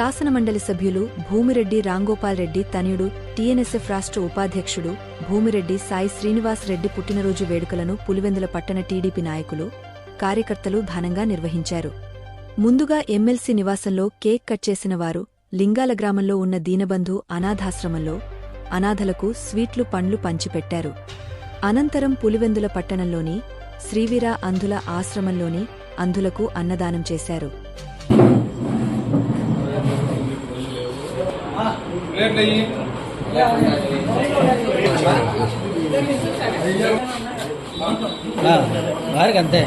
శాసనమండలి సభ్యులు భూమిరెడ్డి రాంగోపాల్ రెడ్డి తనయుడు టీఎన్ఎస్ఎఫ్ రాష్ట్ర ఉపాధ్యక్షుడు భూమిరెడ్డి సాయి శ్రీనివాస్ రెడ్డి పుట్టినరోజు వేడుకలను పులివెందుల పట్టణ టీడీపీ నాయకులు కార్యకర్తలు ఘనంగా నిర్వహించారు. ముందుగా ఎమ్మెల్సీ నివాసంలో కేక్ కట్ చేసిన వారు లింగాల గ్రామంలో ఉన్న దీనబంధు అనాథాశ్రమంలో అనాథలకు స్వీట్లు పండ్లు పంచిపెట్టారు. అనంతరం పులివెందుల పట్టణంలోని శ్రీవీర అంధుల ఆశ్రమంలోని అంధులకు అన్నదానం చేశారు. అంతే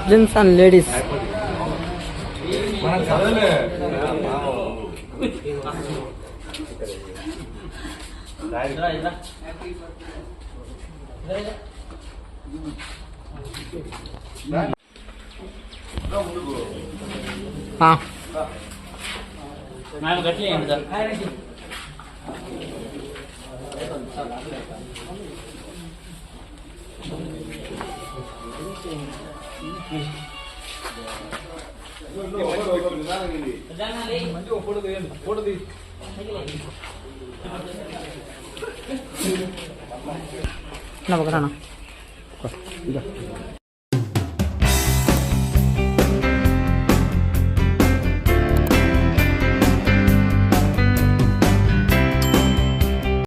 జెంట్స్ అండ్ లేడీస్ నా